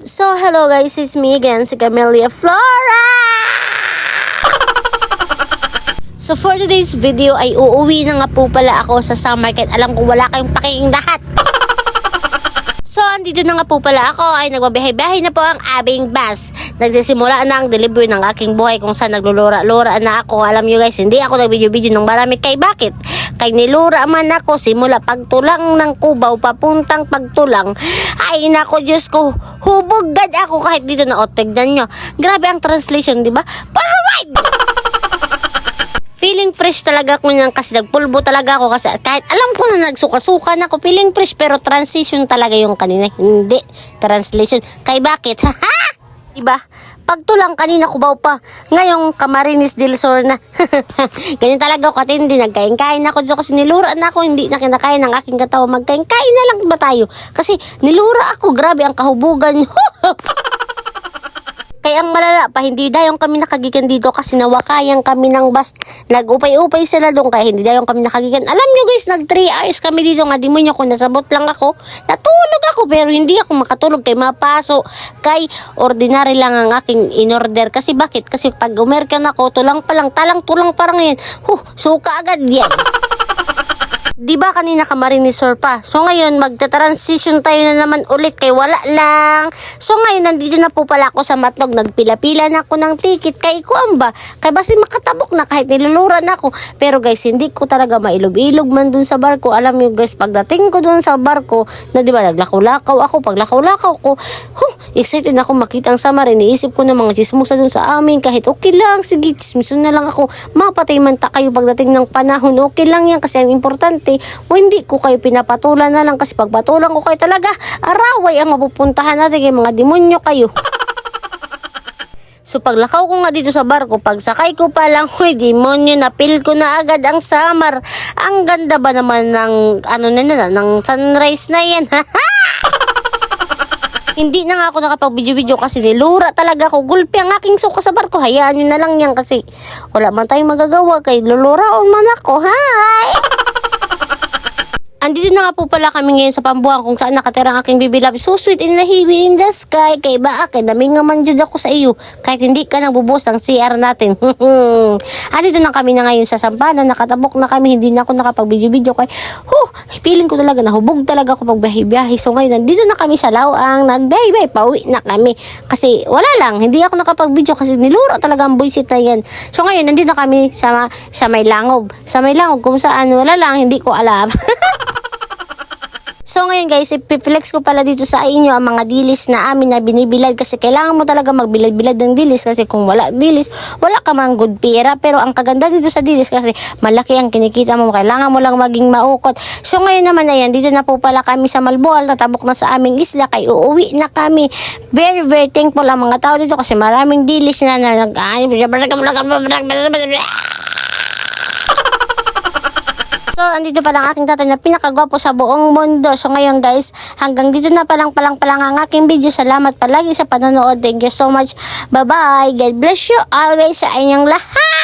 So, hello guys, it's me again, si Camelia Flora! So, for today's video ay uuwi na nga po pala ako sa summer market. Alam ko wala kayong pakiking lahat. So, andito na nga po pala ako ay nagbabiyahe-biyahe na po ang aming bus. Nagsisimula na ang delivery ng aking buhay kung saan naglulura-lura na ako. Alam nyo guys, hindi ako nag-video-video ng marami. Kay bakit? Kay nilura man ako simula pagtulang ng Cubao papuntang pagtulang. Ay nako Diyos ko, hubugad ako kahit dito na tignan nyo. Grabe ang translation, di ba? Parang feeling fresh talaga ako niyan kasi nagpulbo talaga ako kasi kahit alam ko na nagsuka-suka na ako, feeling fresh pero transition talaga yung kanina. Hindi, translation. Kay bakit? Ha? Diba? Pagtulang kanina Cubao pa. Ngayong Camarines del Sur na. Ganyan talaga ako katindi. Nagkain-kain ako dito kasi nilura na ako. Hindi na kinakain ng aking katawan. Magkain-kain na lang ba tayo? Kasi nilura ako. Grabe ang kahubugan. Kaya ang malala pa, hindi dayong kami nakagigan dito kasi nawakayan kami ng bus. Nag-upay-upay sila doon kaya hindi dayong kami nakagigan. Alam nyo guys, nag 3 hours kami dito nga. Di mo nyo kung nasabot lang ako. Natulog ako pero hindi ako makatulog kay mapaso. Kay ordinary lang ang aking in-order. Kasi bakit? Kasi pag American ako, tulang pa lang, talang-tulang parang yan. Suka agad yan. Diba kanina Camarines Sur pa? So ngayon magta-transition tayo na naman ulit kay wala lang. So ngayon nandito na po pala ako sa Matnog. Nagpila-pila na ako ng ticket kay kuan ba? Kay basi makatabok na kahit nilulura na ako. Pero guys hindi ko talaga mailog-ilog man dun sa barko. Alam niyo guys pagdating ko dun sa barko na diba naglakaw-lakaw ako. Paglakaw-lakaw ko excited ako makita ang summer. Iniisip ko na mga chismosa dun sa amin. Kahit okay lang, sige, chismosa na lang ako. Mapatay man ta kayo pagdating ng panahon. Okay lang yan kasi ang importante, o hindi ko kayo pinapatulan na lang kasi pagpatulan ko kayo talaga, araway ang mapupuntahan natin kay mga demonyo kayo. So paglakaw ko nga dito sa barko, pagsakay ko pa lang, demonyo, napil ko na agad ang summer. Ang ganda ba naman ng, ng sunrise na yan, Hindi na nga ako nakapag-video-video kasi nilura talaga ako. Gulpi ang aking suka sa barko. Hayaan nyo na lang yan kasi wala man tayong magagawa kay luluraon man ako. Hi! Andito na nga po pala kami ngayon sa Pambuang kung saan nakatira ang aking baby love. So sweet in the heavy in the sky. Kay bakit? Dami nga man dyan ako sa iyo. Kahit hindi ka nang bubuhos ng CR natin. Andito na kami na ngayon sa Sampanan. Nakatabok na kami. Hindi na ako nakapag-video-video. Kaya, feeling ko talaga nahubog talaga ako pag-biyahe. So ngayon, nandito na kami sa Lawang. Nag-bye-bye. Pauwi na kami. Kasi wala lang. Hindi ako nakapag-video kasi niluro talaga ang bullshit na yan. So ngayon, nandito na kami sa may Langob. Sa may Langob kung saan wala lang. Hindi ko alam. So ngayon guys, ipiflex ko pala dito sa inyo ang mga dilis na amin na binibilad kasi kailangan mo talaga magbilad-bilad ng dilis kasi kung wala dilis, wala ka mang good pera. Pero ang kaganda dito sa dilis kasi malaki ang kinikita mo, kailangan mo lang maging maukot. So ngayon naman ayan, dito na po pala kami sa Malboal, tatabok na sa aming isla kay uuwi na kami. Very very thankful ang mga tao dito kasi maraming dilis na So, andito pa lang aking tatay na pinakagwapo sa buong mundo. So, ngayon guys, hanggang dito na palang ang aking video. Salamat palagi sa panonood. Thank you so much. Bye-bye. God bless you always sa inyong lahat.